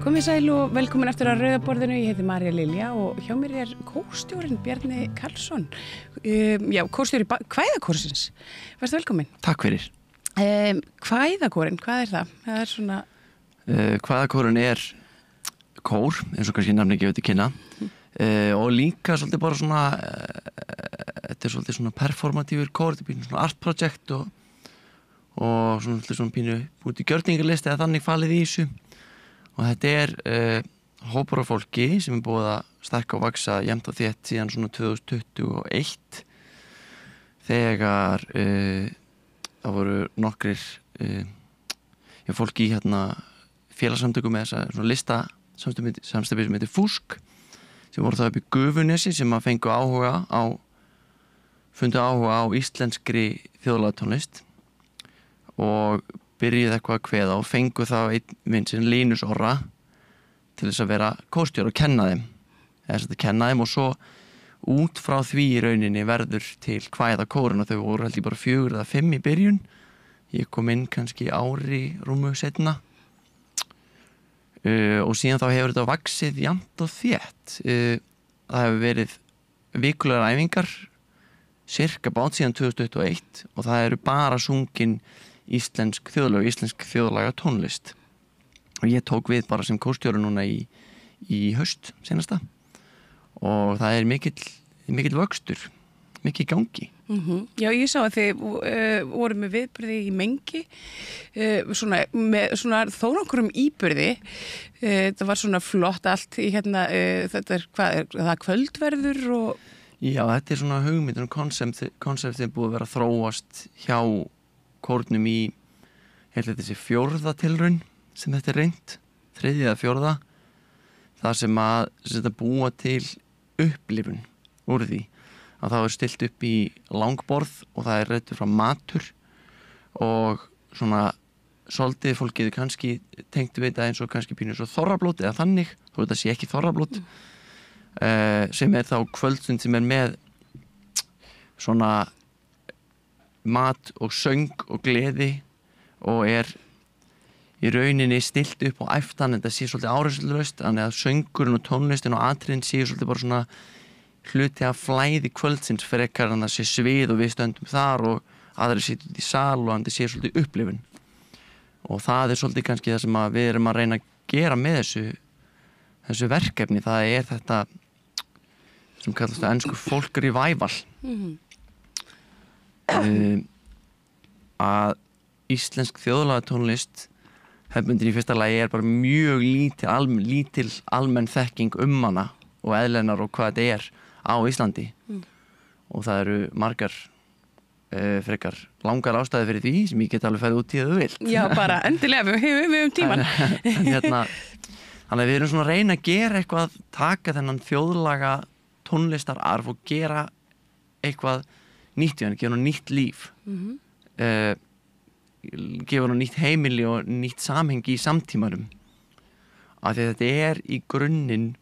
Komið sæl og velkomin eftir að Rauða borðinu. Ég heiti María Lilja og hjá mér kórstjórinn Bjarni Karlsson. Kórstjóri kvæðakórsins. Vertu velkomin. Takk fyrir. Kvæðakórinn, hvað það? Það svona... Kvæðakórinn kór, eins og kannski nafni gefið til kynna. Og líka svolítið bara svona, þetta svolítið svona performatífur kór, þetta býr svona art project og svona pínu búið til gjörningarlist eða þannig falið í þessu. Og þetta hópur af fólki sem búið að stækka og vaksa jafnt og þétt síðan svona 2021 þegar það voru nokkrir fólki í félagsamtökum með þessa svona lista samstæpi sem heitir Fúsk sem voru það upp í Gufunesi sem að fundu áhuga á íslenskri þjóðlagatónlist og byrjuði eitthvað að kveða og fengu þá einn vinn sinn Linus Orra til þess að vera kórstjóri og kenna þeim og svo út frá því í rauninni verður til kvæðakórinn og þau voru held ég bara 4 eða 5 í byrjun. Ég kom inn kannski ári rúmu seinna og síðan þá hefur þetta vaxið jafnt og þétt. Það hefur verið vikulegar æfingar sirka bát síðan 2021 og það eru bara sungin íslensk þjóðlaga tónlist og ég tók við bara sem kórstjóri núna í haust senasta og það er mikill vöxtur, mikill gangi. Já, ég sá að þið voru með viðburði í Mengi með þó nokkrum íburði. Það var svona flott allt í þetta það kvöldverður og... Já, þetta svona hugmyndin og konseptið búið að vera að þróast hjá kórnum í þessi 4. tilraun sem þetta reynt, 3. eða 4. þar sem að búa til upplifun úr því að það stilt upp í langborð og það reiddur frá matur og svona svolítið fólkið kannski tengt við þetta eins og kannski pínur svo þorrablót eða þannig, þó þetta sé ekki þorrablót sem þá kvöldstund sem með svona mat og söng og gleði og í rauninni stilt upp og æftan, þetta sé svolítið áreynslulaust þannig að söngurinn og tónlistin og atriðin sé svolítið bara svona hluti af flæði kvöldsins frekar en það sé svið og við stöndum þar og aðri sitja út í sal og það sé svolítið upplifun og það svolítið kannski það sem við erum að reyna að gera með þessu verkefni. Það þetta sem kallast á ensku folk revival að íslensk þjóðlagatónlist hefðbundin í fyrsta lagi bara mjög lítil almenn þekking hana og eðlennar og hvað þetta á Íslandi og það eru margar frekar langar ástæður fyrir því sem ég get alveg fæði út í að þú vilt. Já, bara endilega, við höfum tíman. Þannig að við erum svona að reyna að gera eitthvað, taka þennan þjóðlaga tónlistararf og gera eitthvað nýtt í hann, gefa hann nýtt líf gefa hann nýtt heimili og nýtt samhengi í samtímanum af því að þetta í grunninn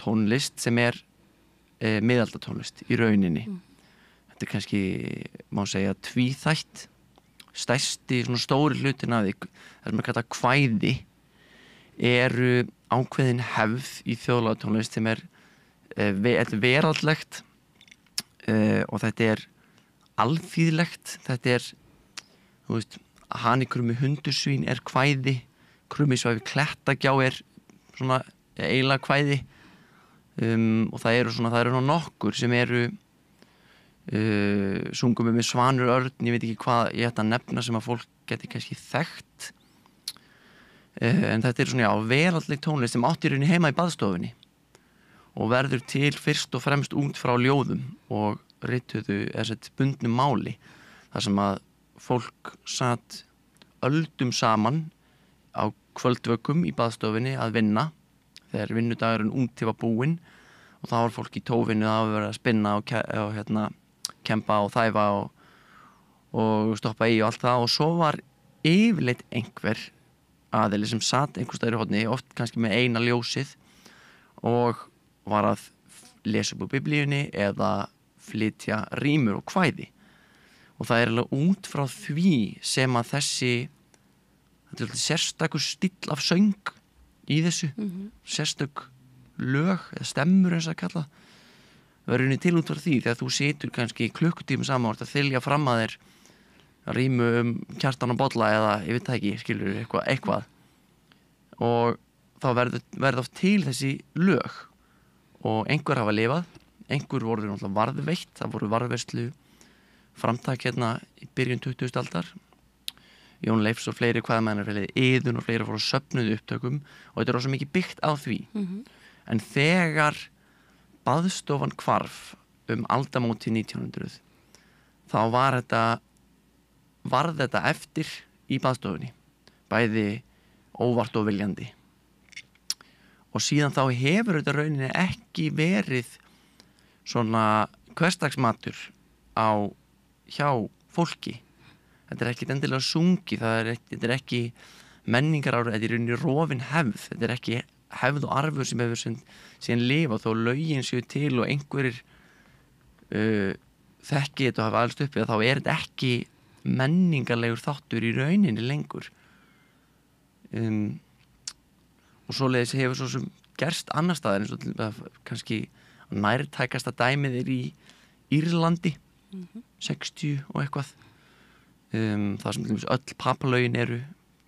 tónlist sem miðaldatónlist í rauninni þetta kannski, má segja, tvíþætt stærsti, svona stóri hlutin af því það sem kalla kvæði eru ákveðin hefð í þjóðlagatónlist sem veraldlegt og þetta alþýðlegt, þetta þú veist, Hani krummi hundursvín kvæði, krummisvæfi klettagjá svona eiginlega kvæði og það eru nokkur sem sungum með Svanur Örn, ég veit ekki hvað ég ætti að nefna sem að fólk geti kannski þekkt en þetta svona, veraldleg tónlist sem átti í rauninni heima í baðstofunni og verður til fyrst og fremst út frá ljóðum og rituðu bundnu máli þar sem að fólk satt öldum saman á kvöldvökum í baðstofunni að vinna þegar vinnudagurinn úti var búinn og þá var fólk í tófinu að vera að spinna og kempa og þæfa og stoppa í og allt það og svo var yfirleitt einhver aðili sem satt einhvers staðar í horni, oft kannski með eina ljósið og var að lesa upp úr biblíunni eða flytja rímur og kvæði og það alveg út frá því sem að þetta sérstakur stíll af söng í þessu sérstök lög eða stemmur eins að kalla verður henni til út frá því þegar þú situr kannski klukkutíma saman og ert að þylja fram að þér rímu Kjartan og Bolla eða ég veit það ekki, skilur eitthvað og þá verður oft til þessi lög og einhver hafa lifað, einhver voru náttúrulega varðveitt, það voru varðveislu framtak hérna í byrjun 20. aldar Jón Leifs og fleiri kvæðamennarfélagið Iðunn og fleiri fóru söfnuðu upptökum og þetta er rosa mikið byggt á því en þegar baðstofan hvarf aldamóti 1900 þá varð þetta eftir í baðstofunni bæði óvart og viljandi og síðan þá hefur þetta rauninni ekki verið svona hversdagsmatur hjá fólki þetta er ekki endilega sungi þetta er ekki menningarár þetta er rauninni rofin hefð þetta er ekki hefð og arfur sem hefur síðan lifað þó lögin séu til og einhverjir þekki þetta og hafa alveg uppið þá er þetta ekki menningarlegur þáttur í rauninni lengur og svoleiðis hefur svo sem gerst annar staðar eins og kannski nærtækasta dæmið er í Írlandi 60 og eitthvað það sem öll papalögin eru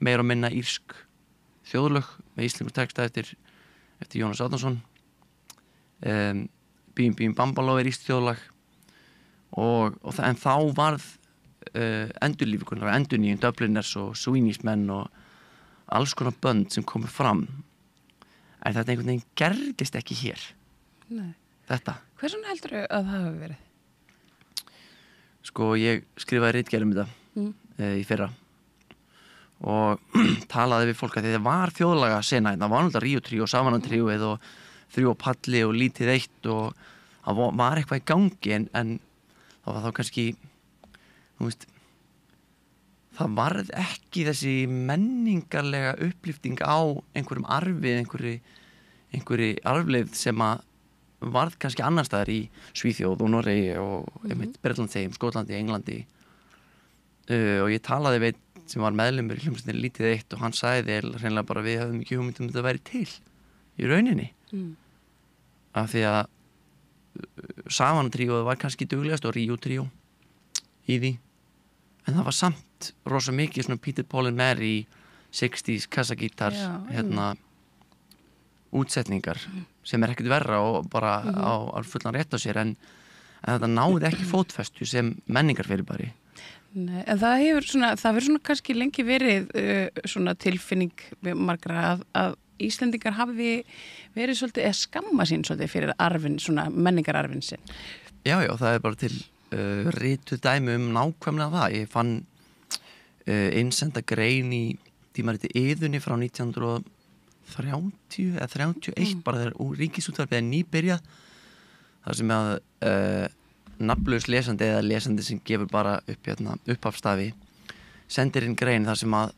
meira og minna írsk þjóðlög með íslensku texta eftir Jónas Árnason Bím Bím Bambaló er írsk þjóðlag en þá varð endurlífikunar og endurnýjun Dubliners og Swedish menn og alls konar bönd sem komu fram en þetta einhvern veginn gerðist ekki hér. Nei. Þetta. Hversu heldurðu að það hafi verið? Sko ég skrifaði ritgerð þetta í fyrra og talaði við fólk að þetta var þjóðlaga sena, það var náttúrulega Ríó tríó, Savana tríóið og Þrjú á palli og Lítið eitt og það var eitthvað í gangi en það var þá kannski þú veist það varð ekki þessi menningarlega upplýfting á einhverjum arfi einhverri arfleifð sem að varð kannski annar staðar í Svíþjóð og Noregi og Bretlandseyjum, Skotlandi, Englandi og ég talaði við sem var meðlimur í hljómsveitinni Lítið eitt og hann sagði hreinlega bara við höfum ekki hugmynd þetta væri til í rauninni af því að Savana tríóið var kannski duglegast og Ríó tríó í því en það var samt rosa mikið svona Peter, Paul and Mary 60s kassagítar útsetningar sem er ekkert verra og bara á fullan rétt á sér en þetta náði ekki fótfestu sem menningarfyrirbæri. Nei, en það hefur svona kannski lengi verið svona tilfinning margra að Íslendingar hafi verið svolítið að skamma sín svolítið fyrir arfin, svona menningararfin sinn. Já, það er bara til rituð dæmi nákvæmlega það. Ég fann innsenda grein í tímariti Iðunni frá 1930 eða 31 bara þegar Ríkisútvarpið er nýbyrjað þar sem að nafnlaus lesandi eða lesandi sem gefur bara upphafstafi sendir inn grein þar sem að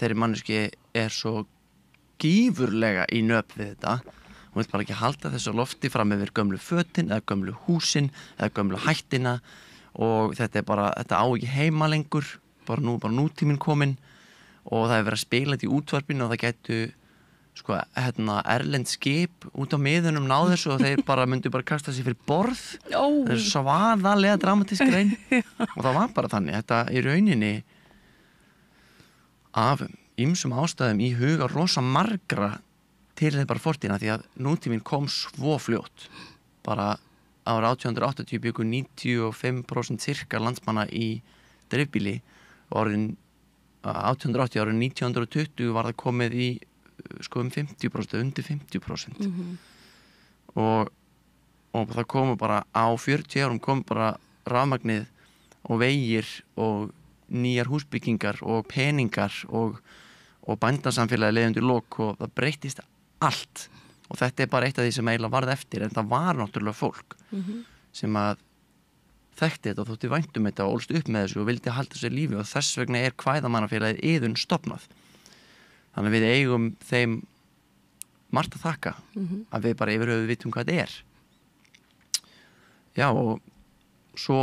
þeirri manneskju er svo gífurlega í nöp við þetta hún vil bara ekki halda þessu lofti fram yfir gömlu fötin eða gömlu húsin eða gömlu hættina og þetta á ekki heima lengur bara nútíminn kominn og það er verið að spila þetta í útvarpinu og það gætu erlend skip út á miðunum náð þessu og þeir myndu kasta sér fyrir borð það er svaðalega dramatísk grein og það var bara þannig þetta í rauninni af ýmsum ástæðum í huga rosa margra til þeir bara fortíðina því að nútíminn kom svo fljótt bara ára 1880 byggu 95% cirka landsmanna í dreifbíli og orðin 1880 árið 1920 var það komið í um 50%, undir 50% og það komu bara á 40 árum komu bara rafmagnið og vegir og nýjar húsbyggingar og peningar og bændasamfélagi leið undir lok og það breyttist allt og þetta er bara eitt af því sem eiginlega varð eftir en það var náttúrulega fólk sem að þekkti þetta og þótti vænt þetta og ólst upp með þessu og vildi halda sér lífi og þess vegna er kvæðamannafélagið Iðunn stofnað þannig að við eigum þeim margt að þakka að við bara yfir höfuð vitum hvað þetta er já og svo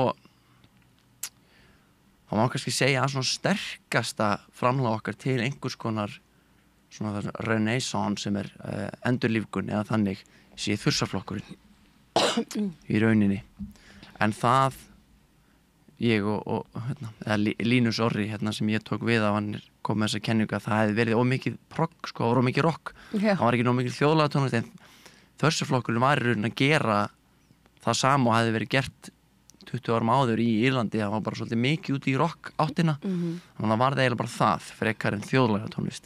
þá má kannski segja að svona sterkasta framlag okkar til einhvers konar svona það renaissance sem endurlífgun eða þannig sé þursaflokkurinn í rauninni. En það ég og eða Linus Orri sem ég tók við af, hann kom með þessa kenningu að það hefði verið ómikið progg, sko, það var ómikið rock. Það var ekki nómikið þjóðlega tónlist, en þursaflokkurinn var í rauninni að gera það sama og hefði verið gert 20 árum áður í Írlandi. Það var bara svolítið mikið út í rock áttina, þannig að það var það eiginlega bara það frekar en þjóðlega tónlist.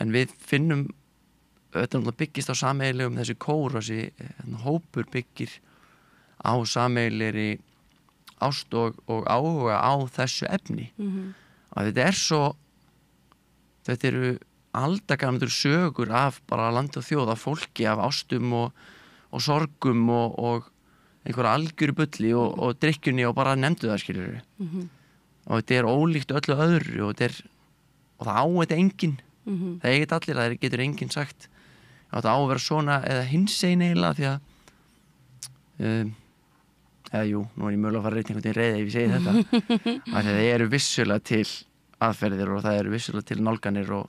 En við finnum þetta byggist á sameiginlegum, þessi kór, þessi hópur byggir á sameiginlegri ást og áhuga á þessu efni. Og þetta eru aldagamlar sögur af bara land og þjóð, af fólki, af ástum og sorgum og einhverja algjöru bulli og drykkjunni og bara nefndu það, skilurðu. Og þetta er ólíkt öllu öðru og það á þetta enginn. Það eigið allir, það getur enginn sagt að þetta á að vera svona eða hinsegin eiginlega, því að eða jú, nú er ég mögulega að fara einhvern veginn reiði ef ég segi þetta að það eru vissulega til aðferðir og það eru vissulega til nálganir og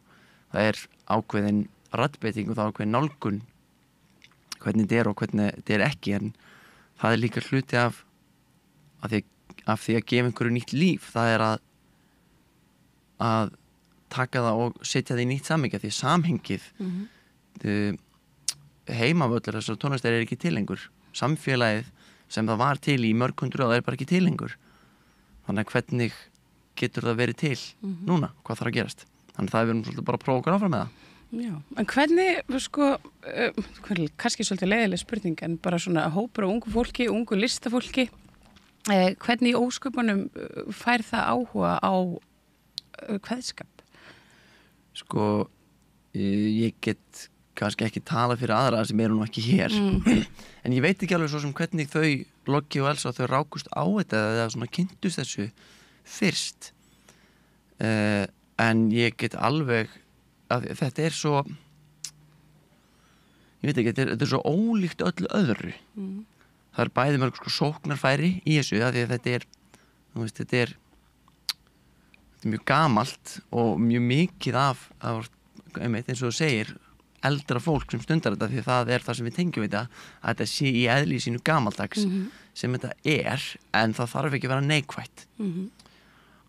það er ákveðin raddbeiting og það er ákveðin nálgun hvernig þetta og hvernig þetta ekki, en það er líka hluti af því að gefa einhverju nýtt líf. Það er að taka það og setja það í nýtt samhengi, því samhengið heimavöllur þessar tónlistar ekki til lengur. Samfélagið sem það var til í mörg hundruð það er bara ekki til lengur. Þannig að hvernig getur það verið til núna? Hvað þarf að gerast? Þannig að það er verið svolítið bara að prófa okkur áfram með það. Já, en hvernig, sko, kannski svolítið leiðileg spurning, en bara svona hópur á ungu fólki, ungu listafólki, hvernig í ósköpunum fær það áhuga á kveðskap? Sko, ég get kannski ekki tala fyrir aðra sem eru nú ekki hér, en ég veit ekki alveg svo sem hvernig þau, Loggi og Elsa, þau rákust á þetta eða svona kynntust þessu fyrst, en ég get alveg að þetta er svo, ég veit ekki, þetta er svo ólíkt öllu öðru. Það er bæði mörg sko sóknarfæri í þessu, að því að þetta er, þú veist, þetta er mjög gamalt og mjög mikið af eins og þú segir, eldra fólk sem stundar þetta, því það er það sem við tengjum þetta, að þetta sé í eðli sínu gamaldags sem þetta en það þarf ekki að vera neikvætt.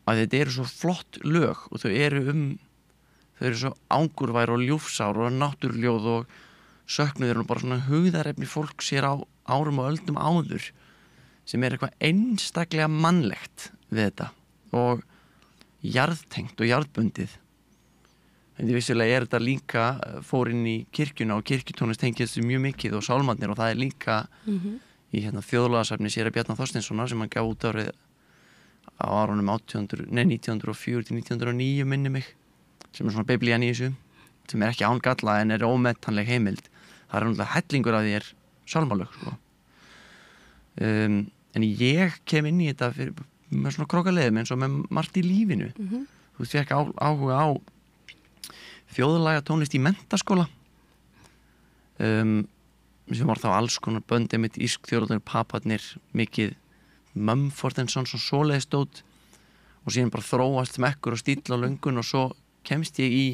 Og þetta eru svo flott lög og þau eru svo angurvær og ljúfsár og náttúrljóð og söknuður og bara svona hugðarefni fólk sér á árum og öldum áður, sem er eitthvað einstaklega mannlegt við þetta og jarðtengt og jarðbundið. En því vissulega er þetta líka fór inn í kirkjuna og kirkjutónlist tengir þessu mjög mikið og sálmarnir, og það er líka í þjóðlagasafni séra Bjarna Þorsteinssonar sem hann gaf út árið á árunum 1904 til 1909 minni mig, sem er svona biblían í þessu, sem er ekki án galla en er ómetanleg heimild. Það er náttúrulega hellingur af því er sálmalög, sko. En ég kem inn í þetta með svona krókaleiðum eins og með margt í lífinu. Þú veist, ég ekki áhuga á þjóðlaga tónlist í menntaskóla, sem var þá alls konar bönd, einmitt írsk þjóðlagar, Paparnir, mikið Mumford & Sons og svoleiðis dót, og síðan bara þróast smekkur og stíll á löngun, og svo kemst ég í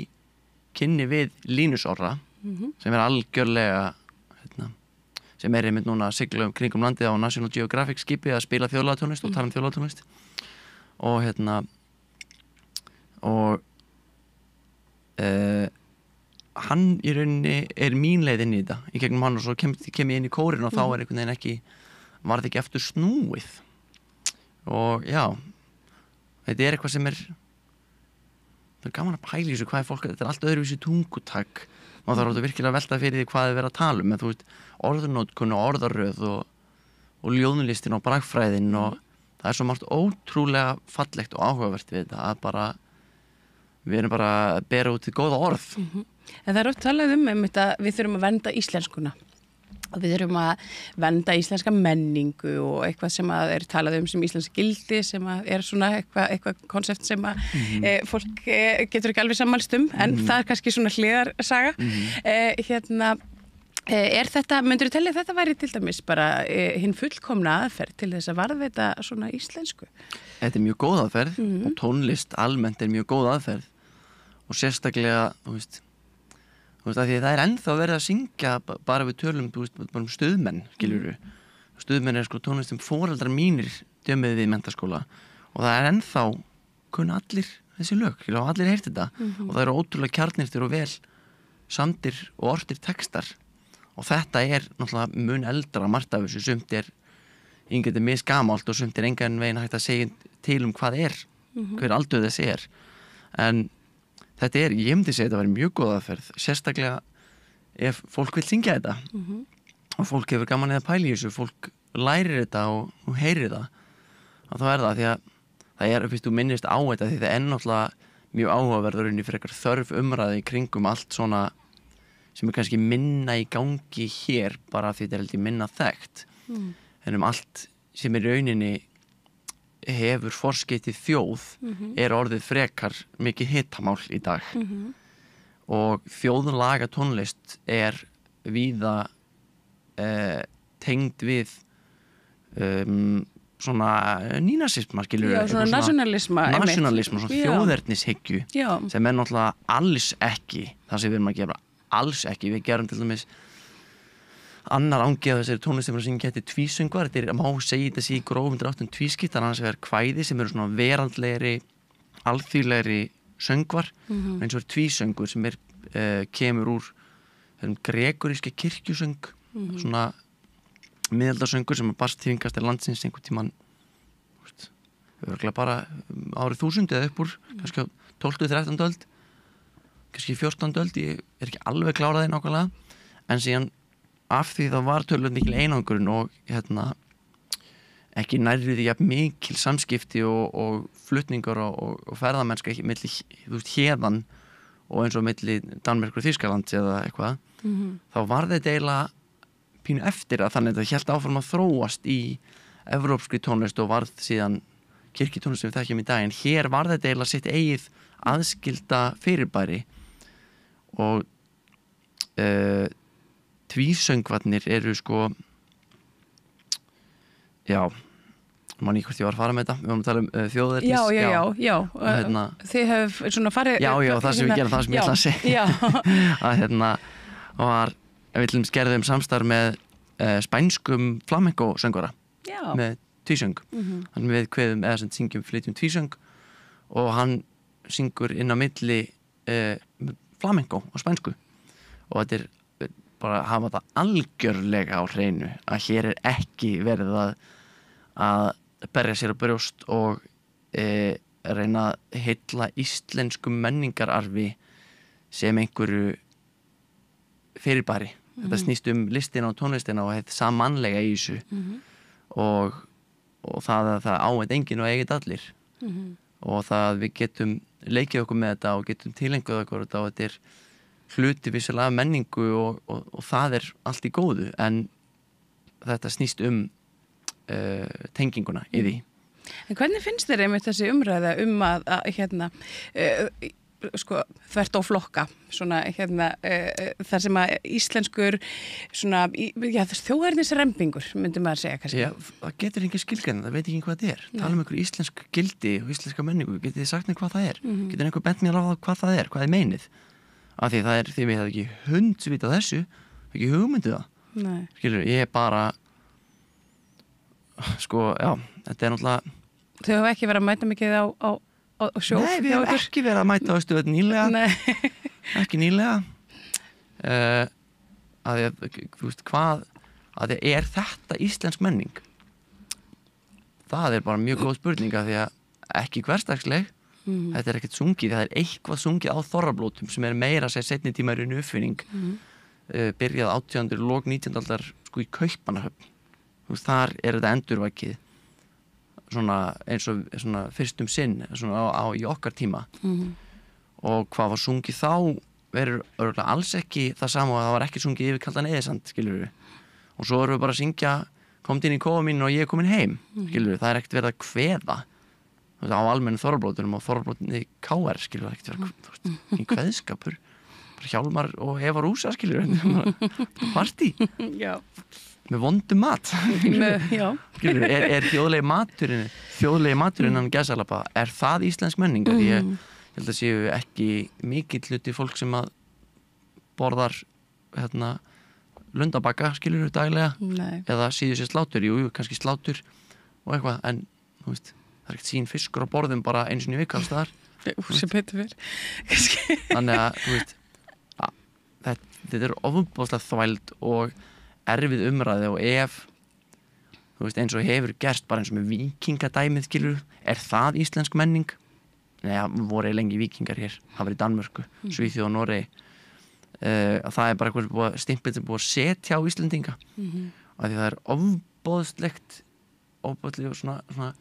kynni við Linus Orra, sem er algjörlega sem er einmitt núna að sigla kringum landið á National Geographic skipi að spila þjóðlaga tónlist og tala um þjóðlaga tónlist, og hann í rauninni er mín leið inn í þetta í gegnum hann, og svo kem ég inn í kórin og þá er einhvern veginn ekki, var þetta ekki eftir snúið. Og já, þetta er eitthvað sem það er gaman að pæla í þessu, hvað er fólk, þetta er allt öðruvísi tungutak, maður þarf virkilega að velta fyrir því hvað er verið að tala um, en þú veist, orðunótkun og orðaröð og ljóðlistin og bragfræðin, og það er svo margt ótrúlega fallegt og áhugavert við þetta, að bara við erum bara að bera út í góða orð. En það er oft talað að við þurfum að vernda íslenskuna og við þurfum að vernda íslenska menningu og eitthvað sem að er talað sem íslensk gildi, sem að er svona eitthvað konsept sem að fólk getur ekki alveg sammælst en það er kannski svona hliðarsaga. Er þetta, myndirðu telja að þetta væri til dæmis bara hinn fullkomna aðferð til þess að varðveita svona íslensku? Þetta er mjög góð aðferð og tónlist almennt er mjög góð aðferð, og sérstaklega þú veist að því það ennþá verið að syngja bara við tölum, þú veist, bara stuðmenn skilurðu, stuðmenn sko tónlist sem foreldrar mínir dömuðu við í menntaskóla og það ennþá kunna allir þessi lög, og allir heyrt þetta og það eru ótrúlega kjarnirtir og vel samdir og ortir textar og þetta náttúrulega mun eldra margt af þessu, sumt yngveldið misgamalt og sumt engan veginn hægt að segja til hvað hver aldur þessi en þetta ég myndi segja þetta væri mjög góð aðferð, sérstaklega ef fólk vil syngja þetta og fólk hefur gaman að pæla í þessu, fólk lærir þetta og heyrir það og þá það því að það fyrst þú minnist á þetta því það náttúrulega mjög áhugaverður fyrir eitthvað þörf umræði í kringum allt svona sem kannski minna í gangi hér bara því þetta heldur minna þekkt en allt sem í rauninni hefur forskeytið þjóð orðið frekar mikið hitamál í dag og þjóðlaga tónlist víða tengd við svona nínasisma skilur svona nationalisma svona þjóðernishyggju sem náttúrulega alls ekki það sem við erum að gera alls ekki, við gerum til dæmis annar ángi af þessari tónlist sem syngja þetta tvísöngvar, þetta má segja þetta í grófum dráttum tvískiptar, annars vegar kvæði sem eru svona veraldlegri alþýðlegri söngvar eins og tvísöngur sem kemur úr gregoríska kirkjusöng svona miðaldarsöngur sem barst þýðingast til landsins einhvern tímann örgulega bara árið 1000 eða upp úr kannski 12-13 öld kannski 14 öld, ég ekki alveg kláraði nákvæmlega en síðan af því það var tölvöld mikil einangrun og ekki nærri því jafn mikil samskipti og flutningar og ferðamennska milli héðan og eins og milli Danmerkur og Þýskalands eða eitthvað þá var þetta eiginlega pínu eftir að þannig að það hélt áfram að þróast í evrópskri tónlist og varð síðan kirkjutónlist sem við þekkjum í dag en hér var þetta eiginlega sitt eigið aðskilda fyrirbæri og tvísöngvarnir eru sko já man ekki hvort ég var að fara með þetta við varum að tala þjóðernis já þið hefur svona farið það sem við gerum það sem ég ætla að segja að við gerðum samstarf með spænskum flamenco söngvara með tvísöng hann við kveðum eða sem syngjum flytjum tvísöng og hann syngur inn á milli flamenco og spænsku og þetta bara hafa það algjörlega á hreinu að hér ekki verið að berja sér á brjóst og reyna að hylla íslenskum menningararfi sem einhverju fyrirbæri þetta snýst listina og tónlistina og þetta samanlega í þessu og það að það áheit enginn og eigið allir og það við getum leikið okkur með þetta og getum tilenguð okkur og þetta hluti vissulega af menningu og það allt í góðu en þetta snýst tenginguna í því. En hvernig finnst þér einmitt þessi umræða að sko þvert á flokka svona þar sem að íslenskur svona þjóðernisrembingur myndi maður segja kannski. Já, það getur engin skilgrein, það veit ekki hvað þetta tala einhver íslensk gildi og íslenska menningu getið þið sagt mér hvað það getur einhver bent mér á hvað það hvað meinið af því það því við hefum ekki hundsvit á þessu ekki hugmyndið það skilur, ég bara sko, já, þetta náttúrulega Þau hafa ekki verið að mæta mikið á sjóf? Nei, við hefum ekki verið að mæta á stöð nýlega ekki nýlega að þú veist hvað að þetta íslensk menning það bara mjög góð spurning af því að ekki hversdagsleg þetta ekkert sungið, það eitthvað sungið á þorrablótum sem meira sér seinni tíma í uppfinning byrjað 18. lok 19. aldar sko í Kaupmannahöfn þar þetta endurvækið svona eins og svona fyrstum sinn svona í okkar tíma og hvað var sungið þá verður örgulega alls ekki það sama og það var ekki sungið yfir kaldan Eðisand skilur við og svo erum við bara að syngja komdu inn í kofa mín og ég komin heim skilur við, það ekkert verið að kveða á almennu þorrablótunum og þorrablótunni KR skilur við ekkert verið í kveðskapur bara Hjálmar og Eva Rúsa skilur við partí með vondum mat þjóðlegi maturinn hann gæsalapa, það íslensk menning ég held að séu ekki mikill hluti fólk sem að borðar lundabakka skilur daglega Nei. eða síður sér slátur, jú, kannski slátur og eitthvað, en þú veist það er ekkert sín fiskur á borðum bara einu sinni í viku alls staðar. Sem betur fyrr. Þannig að þú veist þetta er ofboðslega þvæld og erfið umræði, og ef þú veist eins og hefur gerst bara eins og með víkingadæmið skilur, er það íslensk menning? Nei, það voru lengi víkingar hér, það var í Danmörku, Svíþjóð og Noregi. Það er bara eitthvað stimpil sem búið að setja á Íslendinga og því það er ofboðslegt og svona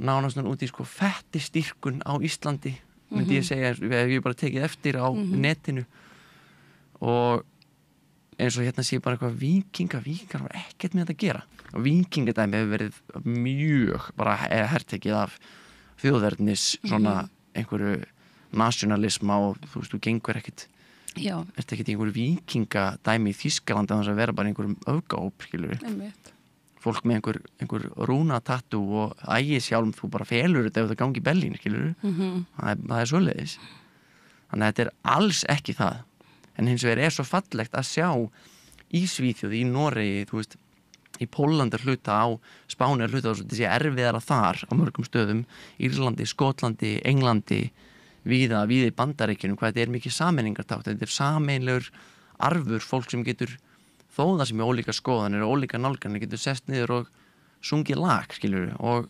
nánast út í sko fettistýrkun á Íslandi, myndi ég segja, ef ég bara tekið eftir á netinu, og eins og hérna sé bara eitthvað víkingar var ekkert með þetta að gera, og víkingadæmi hefur verið mjög bara hertekið af þjóðernis svona einhverju nationalisma, og þú veist, þú gengur ekkert ert ekkert í einhverju víkingadæmi í Þýskalandi að vera bara einhverjum öfgahóp, skilur við fólk með einhver rúnatatú og ægishjálm, þú bara felur þetta ef það gangi í bellín, skilur það er svoleiðis, þannig að þetta er alls ekki það, en hins vegar er svo fallegt að sjá í Svíþjóð, í Noregi, þú veist í Pólland er hluta, á Spáni er hluta, þetta sé erfiðara þar á mörgum stöðum, Írlandi, Skotlandi, Englandi, víða í Bandaríkjunum, hvað þetta er mikið sameiningartátt, þetta er sameinlegur arfur, fólk sem getur þó það sem er ólíka skoðanir og ólíka nálganir getur sest niður og sungið lag, skilur og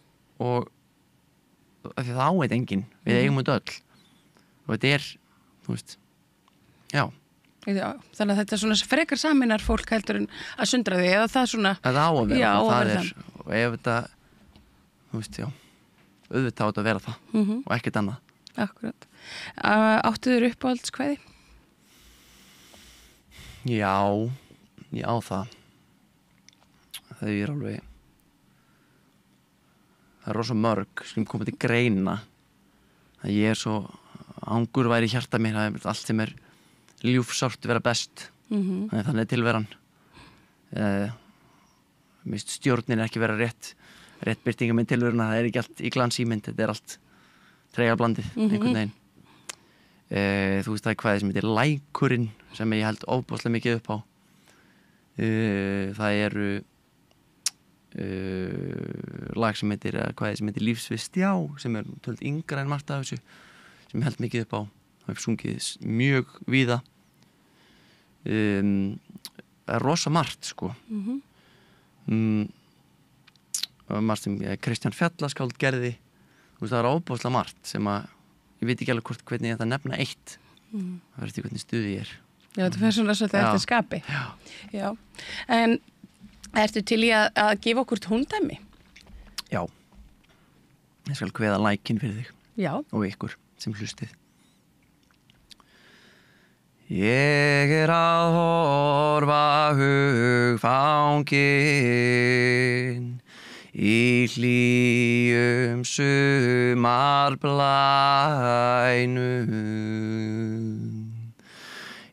því það áveit enginn, við eigum þetta öll, og þetta er, þú veist, já, þannig að þetta er svona frekar saminar fólk heldur en að sundra því, eða það svona þetta á að vera, já, það er, og ef þetta, þú veist, já auðvitað á þetta að vera það og ekkert annað. Akkurat. Áttu þér uppáhaldskvæði? Já, það er alveg, það er rosa mörg sem koma til greina, að ég er svo angur væri í hjarta mér, það er allt sem er ljúfsárt vera best, þannig er tilveran. Mist stjórnin er ekki vera rétt byrtinga með tilveruna, það er ekki allt í glansýmynd, þetta er allt treyjablandið, einhvern veginn. Þú veist, það er hvað sem heitir Lækurinn, sem ég held ofboðslega mikið upp á. Það eru lag sem heitir Lífs við stjá, sem er tölvöld yngra en margt af þessu, sem ég held mikið upp á, það hef sungið mjög víða. Það er rosa margt, sko. Margt sem Kristján Fjallaskáld gerði, þú veist, það er ofboðslega margt sem að ég veit ekki alveg hvernig ég ætla að nefna eitt, það verður eftir hvernig stuði ég er. Já, þetta fyrir svona svolítið eftir skapi. Já. En ertu til í að gefa okkur tóndæmi? Já. Ég skal kveða lækinn fyrir þig. Já. Og ykkur sem hlustið. Ég er að horfa hugfangin í hlýjum sumarblænu,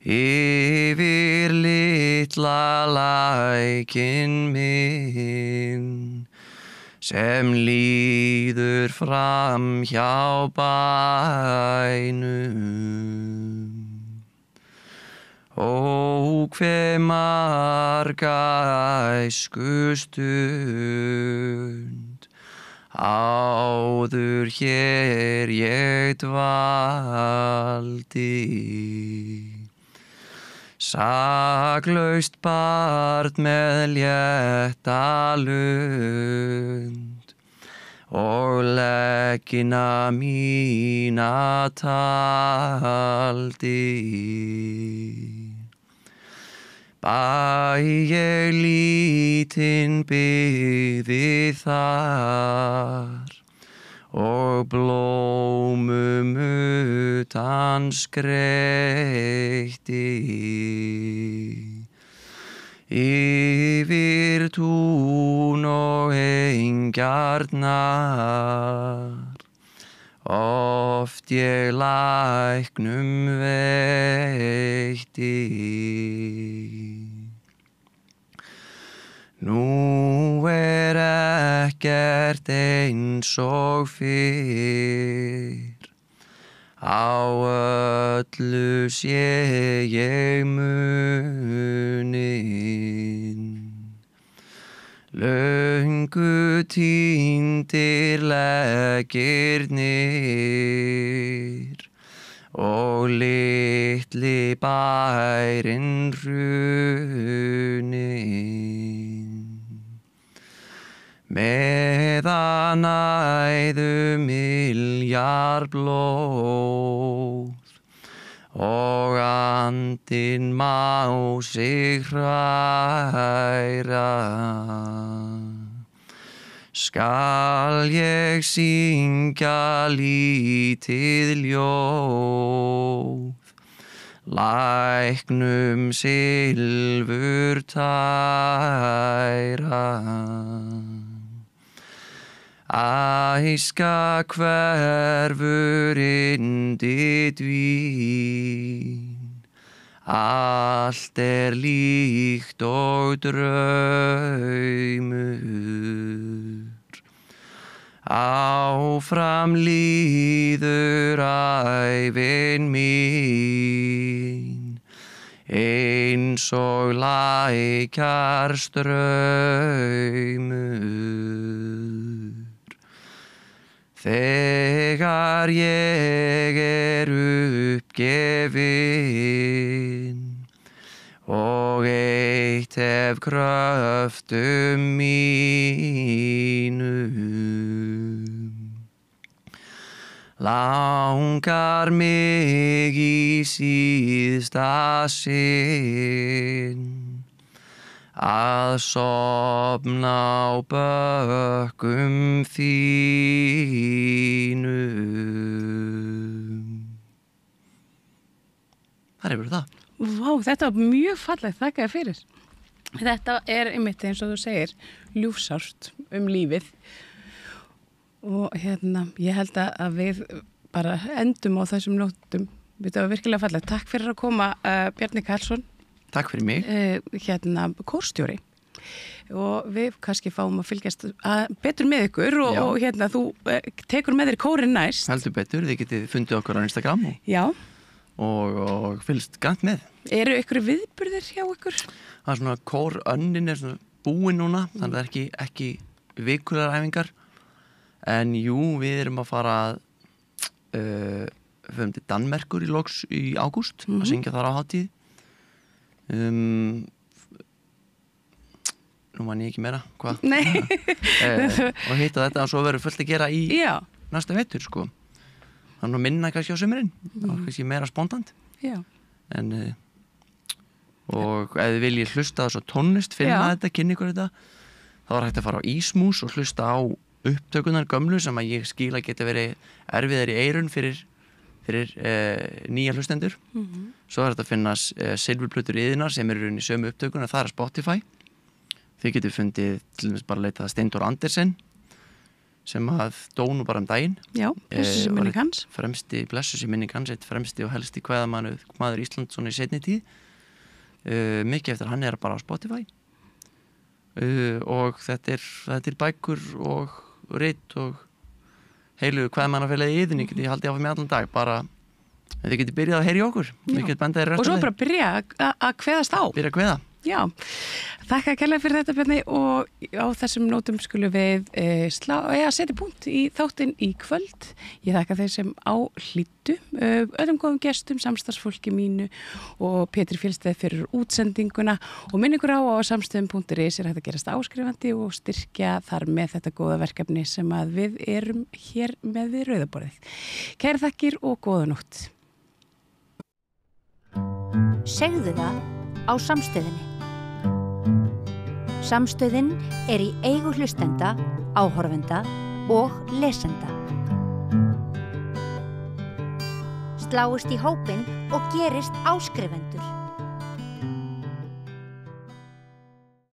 yfir litla lækinn minn sem líður fram hjá bænum. Ó, hve marga æskustund áður hér ég dvaldi, saklaust barn með létta lund og leggina mína taldi. Bæ ég lítinn byggði þar og blómum utan skreytti, yfir tún og engjarnar oft ég læknum veitti. Nú er ekkert eins og fyrr, á öllu sé ég munin. Löngu týndir leggirnir og litli bærinn hrunin. Meðan æðu milljar blóð og andinn má sig hræra, skal ég syngja lítið ljóð, læknum silfur tæra. Æska hverfur yndi dvín, allt líkt og draumur. Áfram líður ævin mín, eins og lækjar straumur. Þegar ég uppgefin og eitt hef kröftum mínum, langar mig í síðsta sinn að sofna á bökkum þínum. Það bara það. Vá, þetta var mjög fallegt, þakka þér fyrir. Þetta einmitt eins og þú segir, ljúfsárt lífið. Og ég held að við bara endum á þessum nótum. Þetta var virkilega fallegt. Takk fyrir að koma, Bjarni Karlsson. Takk fyrir mig. Kórstjóri. Og við kannski fáum að fylgjast betur með ykkur og þú tekur með þér kórinn næst. Heldur betur, þið getið fundið okkur á Instagram og fylgst grannt með. Eru ykkur viðburðir hjá ykkur? Það svona kórönnin svona búin núna, þannig að það ekki vikulegar æfingar. En jú, við erum að fara við höfum til Danmerkur í ágúst að syngja þar á hátíð. Nú man ég ekki meira hvað og hitta þetta og svo verður fullt að gera í næsta vetur sko. Þannig að minna kannski á sumrin og kannski meira spontant en og ef þið viljið hlusta á svo tónlist, finna þetta, kynna ykkur þetta, þá er hægt að fara á Ísmús og hlusta á upptökunar gömlu sem að ég skil að geta verið erfiðar í eyrun fyrir nýja hlustendur. Svo er þetta að finna silfurplötur yðnar sem eru í sömu upptökunar, það er Spotify. Þið getur fundið til dæmis bara að leita að Steindór Andersen sem að dó nú bara daginn. Já, blessus í minning hans. Blessus í minning hans, eitt fremsti og helsti kvæðamaður Íslands svona í seinni tíð. Mikið eftir hann bara á Spotify. Og þetta er bækur og rit og heilu kvæðamannafélagi Iðunni ég haldi áfram með allan dag, bara þið getur byrjað að heyra í okkur. Og svo bara byrja að kveðast á. Byrja að kveða. Já, þakka kærlega fyrir þetta Bjarni og á þessum nótum skulum við setja punkt í þáttinn í kvöld. Ég þakka þeir sem á hlýddu, öllum góðum gestum, samstarfsfólki mínu og Pétur Fjölsteð fyrir útsendinguna og minn ykkur á samstöðum.is hægt að gerast áskrifandi og styrkja þar með þetta góða verkefni sem að við erum hér með við Rauðaborðið. Kærar þakkir og góða nótt. Segðu það á Samstöðinni. Samstöðin í eigu hlustenda, áhorfenda og lesenda. Sláist í hópinn og gerist áskrifendur.